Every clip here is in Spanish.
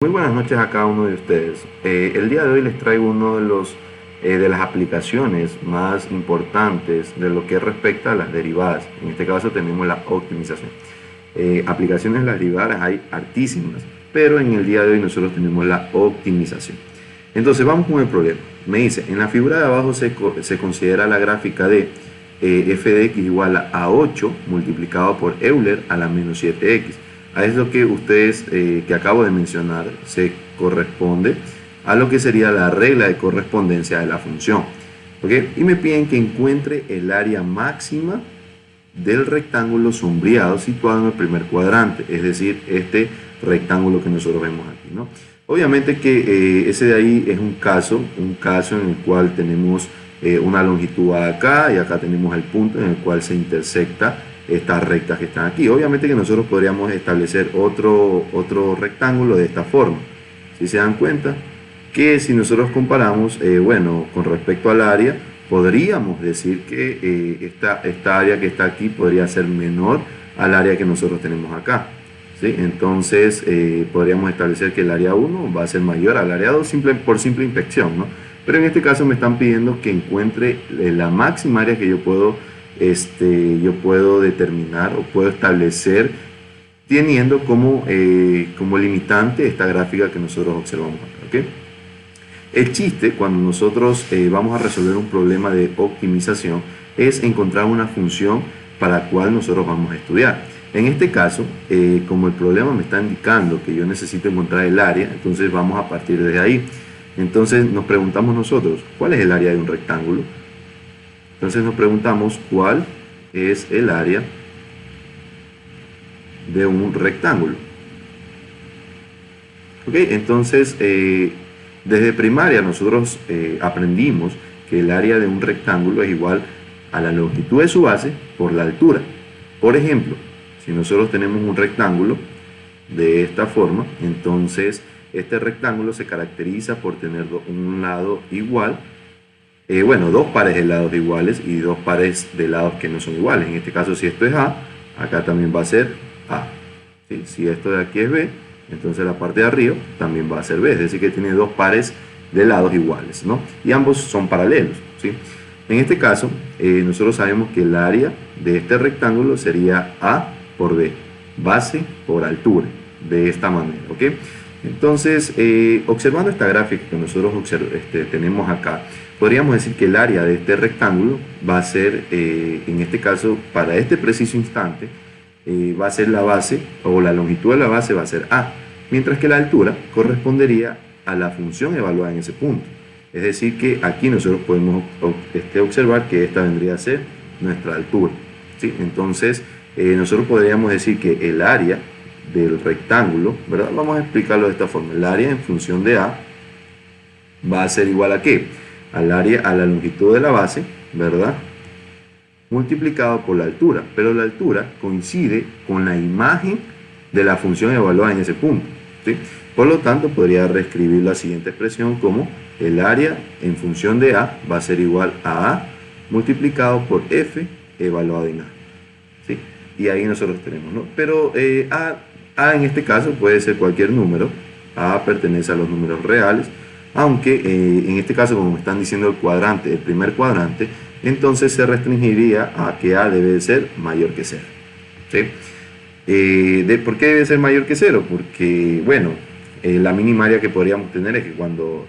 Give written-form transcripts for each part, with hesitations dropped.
Muy buenas noches a cada uno de ustedes. El día de hoy les traigo uno de las aplicaciones más importantes de lo que respecta a las derivadas. En este caso tenemos la optimización. Aplicaciones de las derivadas hay hartísimas, pero en el día de hoy nosotros tenemos la optimización. Entonces vamos con el problema. Me dice, en la figura de abajo se considera la gráfica de f de x igual a 8 multiplicado por Euler a la menos 7x. A eso que ustedes que acabo de mencionar se corresponde a lo que sería la regla de correspondencia de la función. ¿Okay? Y me piden que encuentre el área máxima del rectángulo sombreado situado en el primer cuadrante, es decir, este rectángulo que nosotros vemos aquí, ¿no? Obviamente que ese de ahí es un caso en el cual tenemos una longitud acá y acá tenemos el punto en el cual se intersecta estas rectas que están aquí. Obviamente que nosotros podríamos establecer otro rectángulo de esta forma. Si se dan cuenta que si nosotros comparamos, bueno, con respecto al área, podríamos decir que esta área que está aquí podría ser menor al área que nosotros tenemos acá, ¿sí? Entonces podríamos establecer que el área 1 va a ser mayor al área 2 por simple inspección, ¿no? Pero en este caso me están pidiendo que encuentre la máxima área que yo puedo determinar o puedo establecer teniendo como limitante esta gráfica que nosotros observamos acá, ¿okay? El chiste cuando nosotros vamos a resolver un problema de optimización es encontrar una función para la cual nosotros vamos a estudiar. En este caso, como el problema me está indicando que yo necesito encontrar el área, entonces vamos a partir de ahí. Entonces nos preguntamos nosotros, ¿cuál es el área de un rectángulo? Entonces nos preguntamos cuál es el área de un rectángulo. ¿Ok? Entonces, desde primaria nosotros aprendimos que el área de un rectángulo es igual a la longitud de su base por la altura. Por ejemplo, si nosotros tenemos un rectángulo de esta forma, entonces este rectángulo se caracteriza por tener un lado igual, bueno, dos pares de lados iguales y dos pares de lados que no son iguales. En este caso, si esto es A, acá también va a ser A. ¿Sí? Si esto de aquí es B, entonces la parte de arriba también va a ser B. Es decir, que tiene dos pares de lados iguales, ¿no? Y ambos son paralelos, ¿sí? En este caso, nosotros sabemos que el área de este rectángulo sería A por B, base por altura, de esta manera, ¿ok? Entonces, observando esta gráfica que nosotros tenemos acá, podríamos decir que el área de este rectángulo va a ser, en este caso, para este preciso instante, va a ser la base, o la longitud de la base va a ser A, mientras que la altura correspondería a la función evaluada en ese punto. Es decir, que aquí nosotros podemos observar que esta vendría a ser nuestra altura, ¿sí? Entonces, nosotros podríamos decir que el área del rectángulo, ¿verdad? Vamos a explicarlo de esta forma. El área en función de A va a ser igual a ¿qué? Al área, a la longitud de la base, ¿verdad? Multiplicado por la altura, pero la altura coincide con la imagen de la función evaluada en ese punto, ¿sí? Por lo tanto, podría reescribir la siguiente expresión como el área en función de A va a ser igual a A multiplicado por F evaluado en A, ¿sí? Y ahí nosotros tenemos, ¿no? Pero A en este caso puede ser cualquier número. A pertenece a los números reales, aunque en este caso, como me están diciendo el cuadrante, el primer cuadrante, entonces se restringiría a que A debe ser mayor que 0, ¿sí? ¿Por qué debe ser mayor que 0? Porque, bueno, la mínima área que podríamos tener es que cuando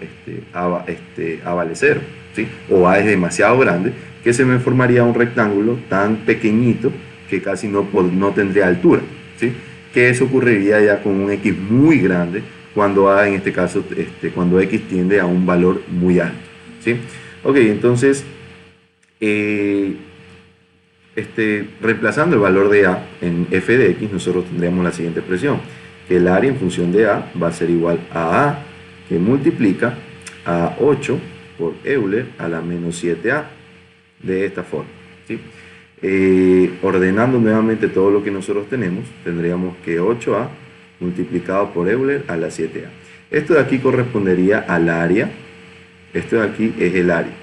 A vale 0, ¿sí? O A es demasiado grande, que se me formaría un rectángulo tan pequeñito que casi no tendría altura, ¿sí? Que eso ocurriría ya con un X muy grande cuando A, en este caso, cuando X tiende a un valor muy alto, ¿sí? Ok, entonces, reemplazando el valor de A en f de x, nosotros tendríamos la siguiente expresión, que el área en función de A va a ser igual a que multiplica a 8 por Euler a la menos 7A, de esta forma, ¿sí? Ordenando nuevamente todo lo que nosotros tenemos, tendríamos que 8A multiplicado por Euler a la 7A. Esto de aquí correspondería al área. Esto de aquí es el área.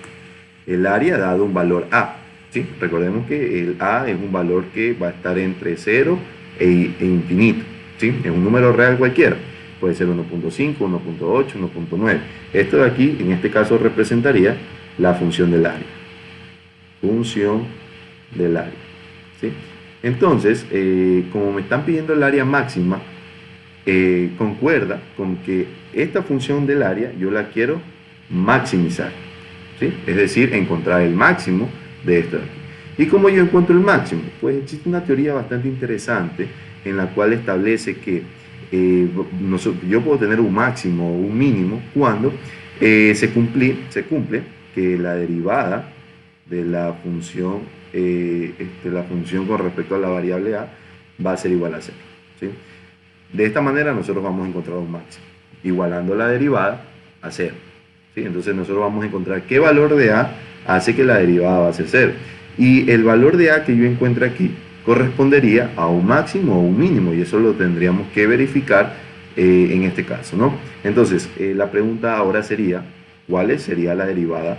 El área dado un valor A, ¿sí? Recordemos que el A es un valor que va a estar entre 0 e infinito, ¿sí? Es un número real cualquiera. puede ser 1.5, 1.8, 1.9. Esto de aquí, en este caso, representaría la función del área. Función del área, ¿sí? Entonces, como me están pidiendo el área máxima, concuerda con que esta función del área yo la quiero maximizar, ¿sí? Es decir, encontrar el máximo de esto de aquí. ¿Y cómo yo encuentro el máximo? Pues existe una teoría bastante interesante en la cual establece que yo puedo tener un máximo o un mínimo cuando se cumple que la derivada de la función con respecto a la variable a va a ser igual a 0, ¿sí? De esta manera nosotros vamos a encontrar un máximo, igualando la derivada a 0, ¿sí? Entonces nosotros vamos a encontrar qué valor de a hace que la derivada va a ser 0. Y el valor de a que yo encuentro aquí correspondería a un máximo o un mínimo, y eso lo tendríamos que verificar en este caso, ¿no? Entonces, la pregunta ahora sería, ¿cuál sería la derivada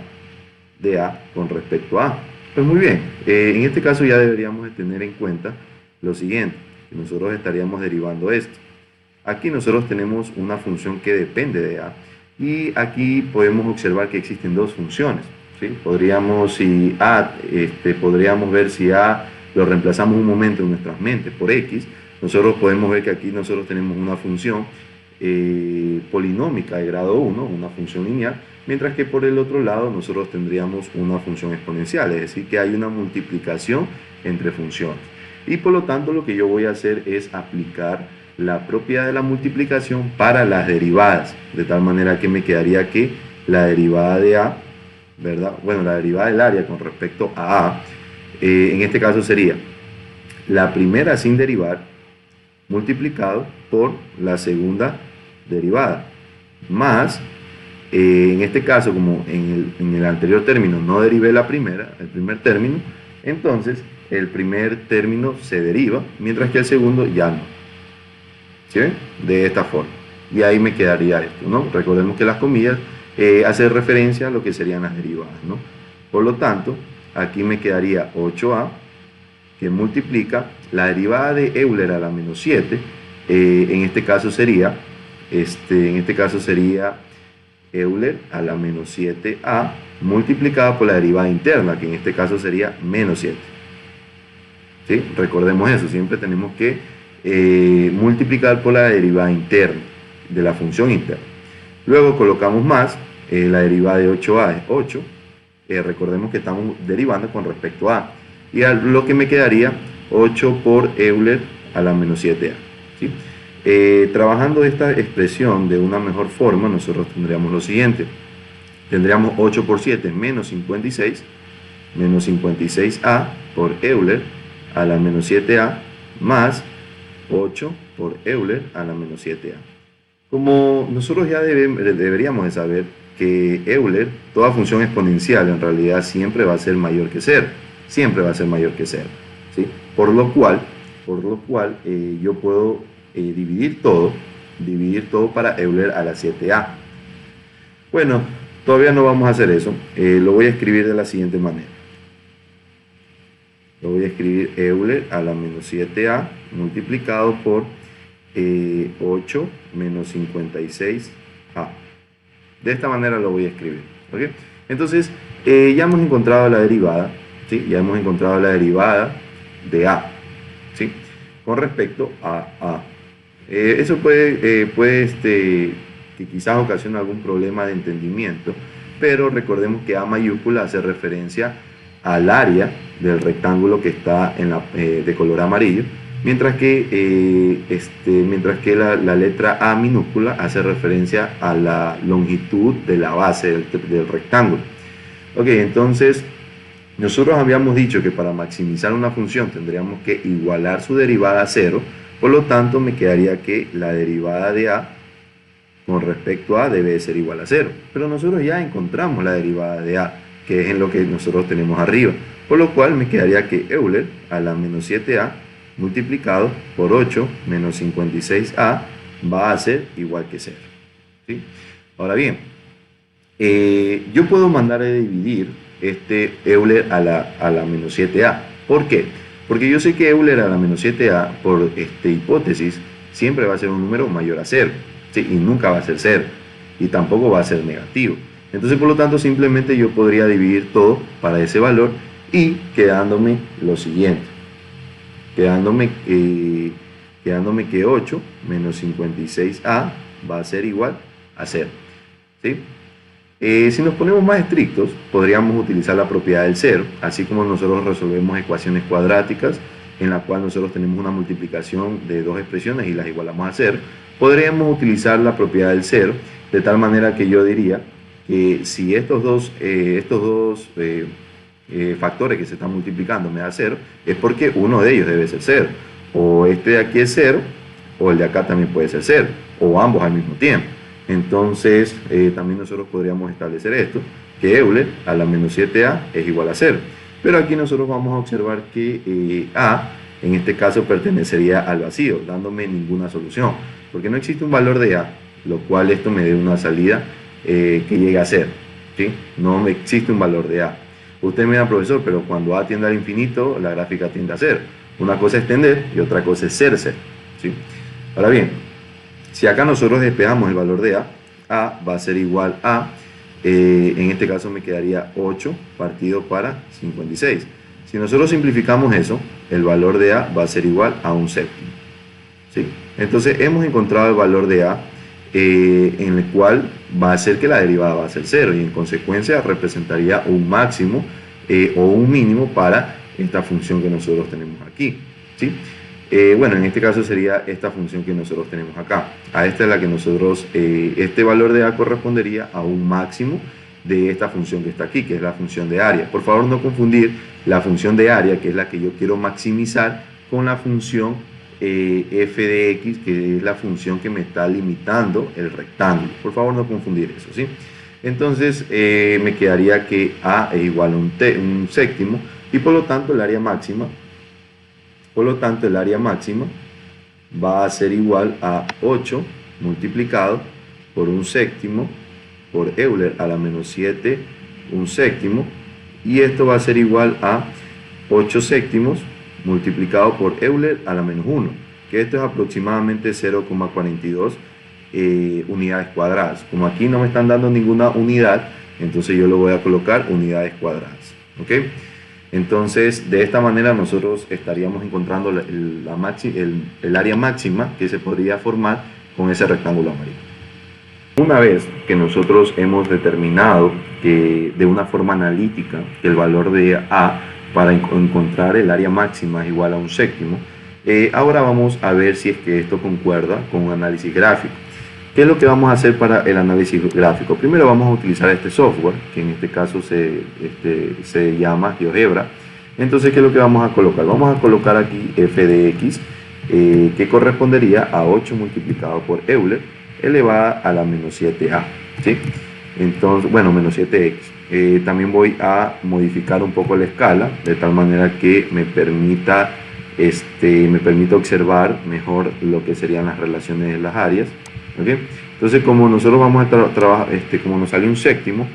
de a con respecto a? Pues muy bien, en este caso ya deberíamos de tener en cuenta lo siguiente, que nosotros estaríamos derivando esto. Aquí nosotros tenemos una función que depende de a, y aquí podemos observar que existen dos funciones, ¿sí? Podríamos ver si a lo reemplazamos un momento en nuestras mentes por x, nosotros podemos ver que aquí nosotros tenemos una función polinómica de grado 1, una función lineal, mientras que por el otro lado nosotros tendríamos una función exponencial, es decir, que hay una multiplicación entre funciones. Y por lo tanto lo que yo voy a hacer es aplicar la propiedad de la multiplicación para las derivadas, de tal manera que me quedaría que la derivada de a, ¿verdad? Bueno, la derivada del área con respecto a a, en este caso sería la primera sin derivar multiplicado por la segunda derivada, más, en este caso, como en el anterior término no derivé el primer término, entonces el primer término se deriva, mientras que el segundo ya no. ¿Sí ven? De esta forma. Y ahí me quedaría esto, ¿no? Recordemos que las comillas hacen referencia a lo que serían las derivadas, ¿no? Por lo tanto, aquí me quedaría 8a, que multiplica la derivada de Euler a la menos 7, en este caso sería Euler a la menos 7a multiplicada por la derivada interna, que en este caso sería menos 7. ¿Sí? Recordemos eso, siempre tenemos que multiplicar por la derivada interna de la función interna. Luego colocamos más, la derivada de 8a es 8, recordemos que estamos derivando con respecto a, y lo que me quedaría 8 por Euler a la menos 7a. ¿Sí? Trabajando esta expresión de una mejor forma, nosotros tendríamos lo siguiente. Tendríamos 8 por 7 menos 56a por Euler a la menos 7a más 8 por Euler a la menos 7a. Como nosotros ya deberíamos de saber que Euler, toda función exponencial en realidad siempre va a ser mayor que 0. Siempre va a ser mayor que 0. ¿Sí? Por lo cual yo puedo dividir todo para Euler a la 7a. Bueno, todavía no vamos a hacer eso. Lo voy a escribir de la siguiente manera. Lo voy a escribir Euler a la menos 7a multiplicado por 8 menos 56a. De esta manera lo voy a escribir. ¿Okay? Entonces, ya hemos encontrado la derivada. ¿Sí? Ya hemos encontrado la derivada de a, ¿sí? Con respecto a a. Eso puede que quizás ocasione algún problema de entendimiento, pero recordemos que a mayúscula hace referencia al área del rectángulo que está de color amarillo, mientras que la letra a minúscula hace referencia a la longitud de la base del rectángulo. Ok, entonces nosotros habíamos dicho que para maximizar una función tendríamos que igualar su derivada a 0, por lo tanto me quedaría que la derivada de a con respecto a debe ser igual a 0. Pero nosotros ya encontramos la derivada de a, que es en lo que nosotros tenemos arriba, por lo cual me quedaría que Euler a la menos 7a multiplicado por 8 menos 56a va a ser igual que 0. ¿Sí? Ahora bien, yo puedo mandar a dividir este Euler a la menos 7a. ¿Por qué? Porque yo sé que Euler a la menos 7a, por hipótesis, siempre va a ser un número mayor a 0. ¿sí? Y nunca va a ser 0, y tampoco va a ser negativo. Entonces, por lo tanto, simplemente yo podría dividir todo para ese valor y quedándome lo siguiente, quedándome que 8 menos 56a va a ser igual a 0, ¿sí? Si nos ponemos más estrictos, podríamos utilizar la propiedad del 0, así como nosotros resolvemos ecuaciones cuadráticas en la cual nosotros tenemos una multiplicación de dos expresiones y las igualamos a 0. Podríamos utilizar la propiedad del 0 de tal manera que yo diría que si estos dos factores que se están multiplicando me da 0, es porque uno de ellos debe ser 0. O este de aquí es 0, o el de acá también puede ser 0, o ambos al mismo tiempo. Entonces, también nosotros podríamos establecer esto, que Euler a la menos 7a es igual a 0. Pero aquí nosotros vamos a observar que a, en este caso, pertenecería al vacío, dándome ninguna solución, porque no existe un valor de a, lo cual esto me dé una salida que llegue a 0, ¿sí? No existe un valor de a. Usted me dirá, profesor, pero cuando a tiende al infinito, la gráfica tiende a 0. Una cosa es tender y otra cosa es ser 0, ¿sí? Ahora bien, si acá nosotros despejamos el valor de a va a ser igual a, en este caso me quedaría 8 partido para 56. Si nosotros simplificamos eso, el valor de a va a ser igual a un séptimo, ¿sí? Entonces hemos encontrado el valor de a, en el cual va a ser que la derivada va a ser 0 y en consecuencia representaría un máximo o un mínimo para esta función que nosotros tenemos aquí, ¿sí? Bueno, en este caso sería esta función que nosotros tenemos acá. A esta es la que nosotros, este valor de a correspondería a un máximo de esta función que está aquí, que es la función de área. Por favor, no confundir la función de área, que es la que yo quiero maximizar, con la función f de x, que es la función que me está limitando el rectángulo. Por favor, no confundir eso, ¿sí? Entonces, me quedaría que a es igual a un séptimo, y por lo tanto el área máxima va a ser igual a 8 multiplicado por un séptimo por Euler a la menos 7 un séptimo, y esto va a ser igual a 8 séptimos multiplicado por Euler a la menos 1, que esto es aproximadamente 0,42 unidades cuadradas. Como aquí no me están dando ninguna unidad, entonces yo lo voy a colocar unidades cuadradas, ¿ok? Entonces, de esta manera nosotros estaríamos encontrando el área máxima que se podría formar con ese rectángulo amarillo. Una vez que nosotros hemos determinado que de una forma analítica que el valor de a para encontrar el área máxima es igual a un séptimo, ahora vamos a ver si es que esto concuerda con un análisis gráfico. ¿Qué es lo que vamos a hacer para el análisis gráfico? Primero vamos a utilizar este software, que en este caso se llama GeoGebra. Entonces, ¿qué es lo que vamos a colocar? Vamos a colocar aquí f de x, que correspondería a 8 multiplicado por Euler, elevada a la menos 7a, ¿sí? Entonces, bueno, menos 7x. También voy a modificar un poco la escala, de tal manera que me permita observar mejor lo que serían las relaciones de las áreas. ¿Okay? Entonces, como nosotros vamos a trabajar, como nos sale un séptimo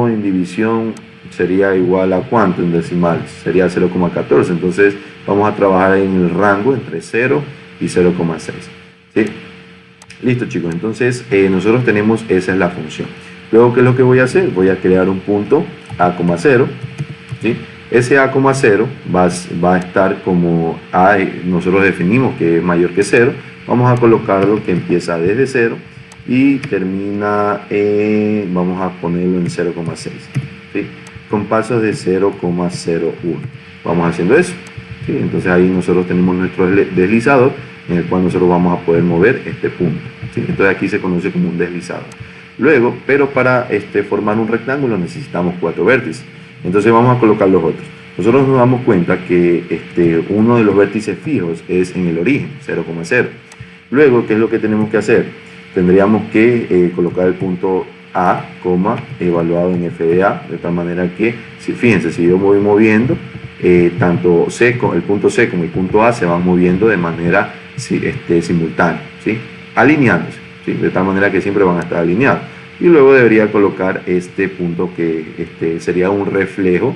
en división sería igual a ¿cuánto en decimales? Sería 0,14. Entonces, vamos a trabajar en el rango entre 0 y 0,6. ¿Sí? Listo, chicos. Entonces, nosotros tenemos, esa es la función. Luego, ¿qué es lo que voy a hacer? Voy a crear un punto a,0. ¿Sí? Ese a,0 va a estar como a, nosotros definimos que es mayor que 0. Vamos a colocarlo que empieza desde 0 y termina, vamos a ponerlo en 0,6, ¿sí? Con pasos de 0,01. Vamos haciendo eso, ¿sí? Entonces ahí nosotros tenemos nuestro deslizador en el cual nosotros vamos a poder mover este punto, ¿sí? Entonces aquí se conoce como un deslizador. Luego, pero para formar un rectángulo necesitamos 4 vértices. Entonces vamos a colocar los otros. Nosotros nos damos cuenta que uno de los vértices fijos es en el origen, 0,0. Luego, ¿qué es lo que tenemos que hacer? Tendríamos que colocar el punto A, evaluado en f de a, de tal manera que, fíjense, si yo me voy moviendo, tanto el punto C como el punto A se van moviendo de manera simultánea, ¿sí? Alineándose, ¿sí? De tal manera que siempre van a estar alineados. Y luego debería colocar este punto que sería un reflejo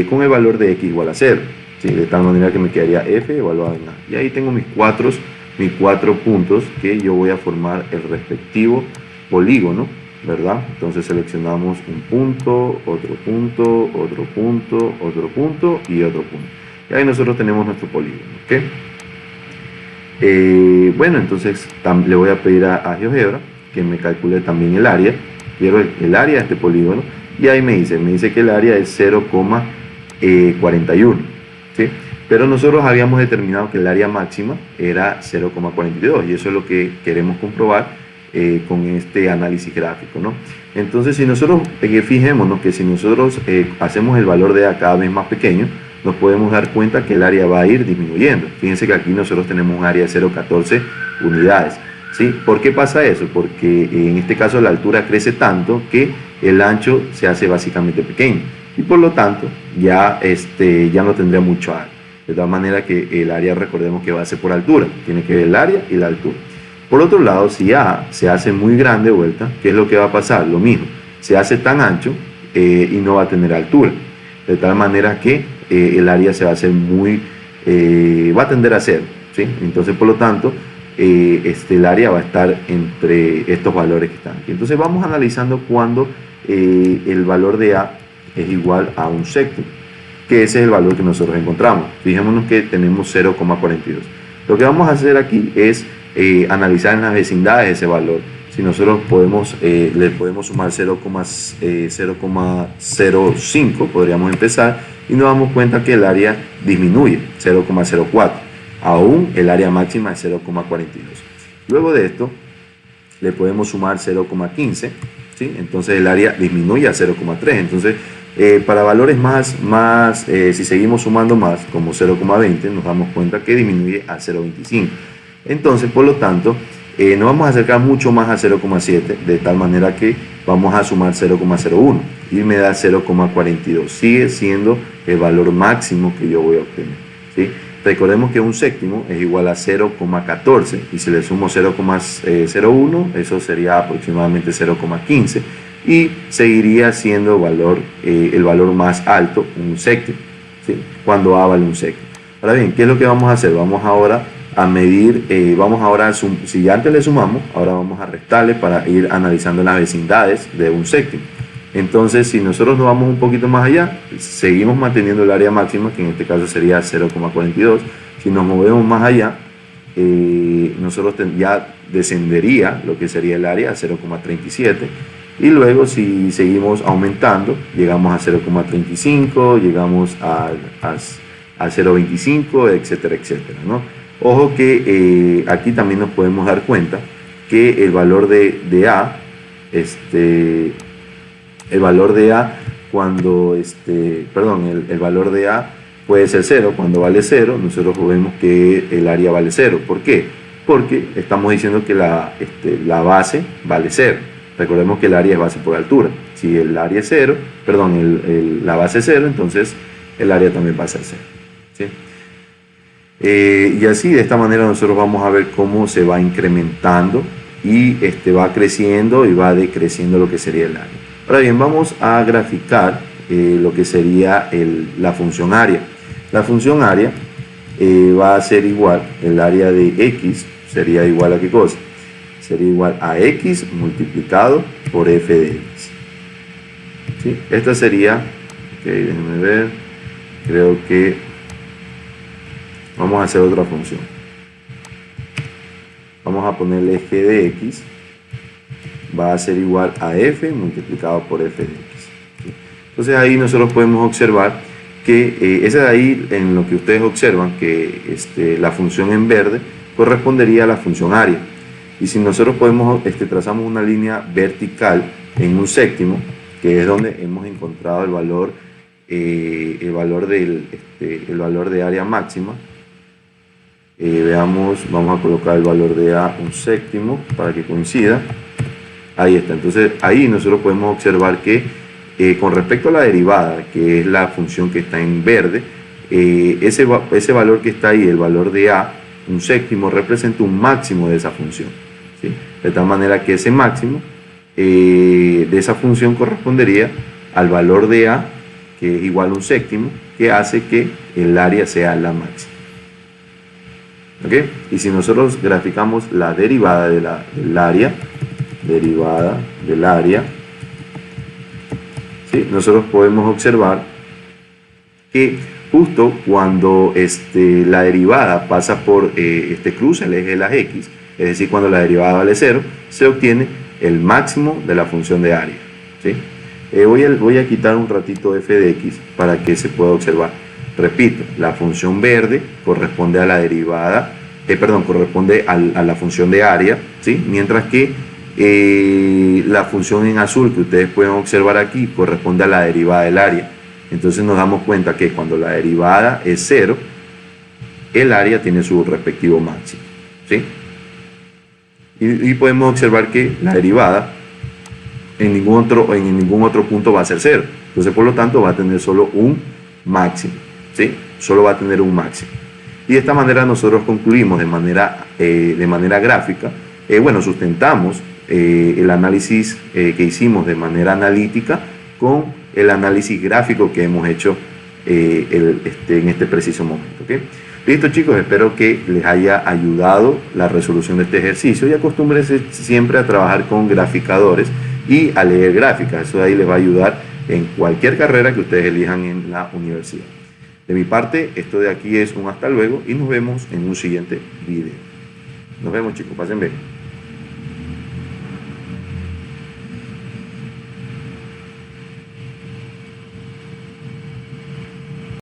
con el valor de x igual a 0, ¿sí? De tal manera que me quedaría f evaluado en a. Y ahí tengo mis 4 mis 4 puntos que yo voy a formar el respectivo polígono, ¿verdad? Entonces seleccionamos un punto, otro punto, otro punto, otro punto y otro punto. Y ahí nosotros tenemos nuestro polígono, ¿ok? Bueno, entonces le voy a pedir a GeoGebra que me calcule también el área. Quiero el área de este polígono y ahí me dice que el área es 0,41, ¿sí? Pero nosotros habíamos determinado que el área máxima era 0,42 y eso es lo que queremos comprobar con este análisis gráfico, ¿no? Entonces, si nosotros, fijémonos que si nosotros hacemos el valor de A cada vez más pequeño, nos podemos dar cuenta que el área va a ir disminuyendo. Fíjense que aquí nosotros tenemos un área de 0,14 unidades, ¿sí? ¿Por qué pasa eso? Porque en este caso la altura crece tanto que el ancho se hace básicamente pequeño y por lo tanto ya no tendría mucho área. De tal manera que el área, recordemos que va a ser por altura, tiene que ver el área y la altura. Por otro lado, si A se hace muy grande de vuelta, ¿qué es lo que va a pasar? Lo mismo, se hace tan ancho y no va a tener altura. De tal manera que el área se va a hacer va a tender a cero, ¿sí? Entonces, por lo tanto, el área va a estar entre estos valores que están aquí. Entonces, vamos analizando cuando el valor de A es igual a un séptimo, que ese es el valor que nosotros encontramos. Fijémonos que tenemos 0,42. Lo que vamos a hacer aquí es analizar en las vecindades ese valor. Si nosotros le podemos sumar 0,05, podríamos empezar y nos damos cuenta que el área disminuye 0,04. Aún el área máxima es 0,42. Luego de esto le podemos sumar 0,15, ¿sí? Entonces el área disminuye a 0,3. Entonces para valores si seguimos sumando más, como 0,20, nos damos cuenta que disminuye a 0,25. Entonces, por lo tanto, nos vamos a acercar mucho más a 0,7, de tal manera que vamos a sumar 0,01 y me da 0,42. Sigue siendo el valor máximo que yo voy a obtener, ¿sí? Recordemos que un séptimo es igual a 0,14 y si le sumo 0,01, eso sería aproximadamente 0,15 y seguiría siendo el valor más alto, un séptimo, ¿sí? Cuando A vale un séptimo. Ahora bien, ¿qué es lo que vamos a hacer? Vamos ahora a medir, si ya antes le sumamos, ahora vamos a restarle para ir analizando las vecindades de un séptimo. Entonces, si nosotros nos vamos un poquito más allá, seguimos manteniendo el área máxima, que en este caso sería 0,42. Si nos movemos más allá, nosotros ya descendería lo que sería el área a 0,37. Y luego, si seguimos aumentando, llegamos a 0,35, llegamos a 0,25, etcétera, etcétera, ¿no? Ojo que aquí también nos podemos dar cuenta que el valor de A, el valor de A puede ser 0. Cuando vale 0, nosotros vemos que el área vale 0. ¿Por qué? Porque estamos diciendo que la base vale 0. Recordemos que el área es base por altura. Si el área es 0, la base es 0, entonces el área también va a ser 0, ¿sí? Y así, de esta manera, nosotros vamos a ver cómo se va incrementando y va creciendo y va decreciendo lo que sería el área. Ahora bien, vamos a graficar lo que sería la función área. La función área va a ser igual, el área de x sería igual a ¿qué cosa? Sería igual a x multiplicado por f de x, ¿sí? Esta sería, déjenme ver, creo que vamos a hacer otra función. Vamos a ponerle g de x, va a ser igual a f multiplicado por f de x, ¿sí? Entonces ahí nosotros podemos observar que ese de ahí, en lo que ustedes observan, que la función en verde correspondería a la función área. Y si nosotros trazamos una línea vertical en un séptimo, que es donde hemos encontrado el valor de área máxima, veamos, vamos a colocar el valor de A un séptimo para que coincida. Ahí está. Entonces ahí nosotros podemos observar que con respecto a la derivada, que es la función que está en verde, ese valor que está ahí, el valor de A un séptimo, representa un máximo de esa función, ¿sí? De tal manera que ese máximo de esa función correspondería al valor de A, que es igual a un séptimo, que hace que el área sea la máxima. ¿Ok? Y si nosotros graficamos la derivada del área, ¿sí? Nosotros podemos observar que justo cuando la derivada pasa por cruza el eje de las x, es decir, cuando la derivada vale 0, se obtiene el máximo de la función de área. ¿Sí? Voy a quitar un ratito f de x para que se pueda observar. Repito, la función verde corresponde a la derivada, corresponde a la función de área, ¿sí? Mientras que la función en azul que ustedes pueden observar aquí corresponde a la derivada del área. Entonces nos damos cuenta que cuando la derivada es 0, el área tiene su respectivo máximo, ¿sí? Y podemos observar que la derivada en ningún otro punto va a ser 0. Entonces, por lo tanto, va a tener solo un máximo, ¿sí? Solo va a tener un máximo. Y de esta manera nosotros concluimos de manera gráfica, sustentamos el análisis que hicimos de manera analítica con el análisis gráfico que hemos hecho en este preciso momento. ¿Okay? Listo, chicos, espero que les haya ayudado la resolución de este ejercicio y acostúmbrense siempre a trabajar con graficadores y a leer gráficas. Eso de ahí les va a ayudar en cualquier carrera que ustedes elijan en la universidad. De mi parte, esto de aquí es un hasta luego y nos vemos en un siguiente video. Nos vemos, chicos, pasen bien.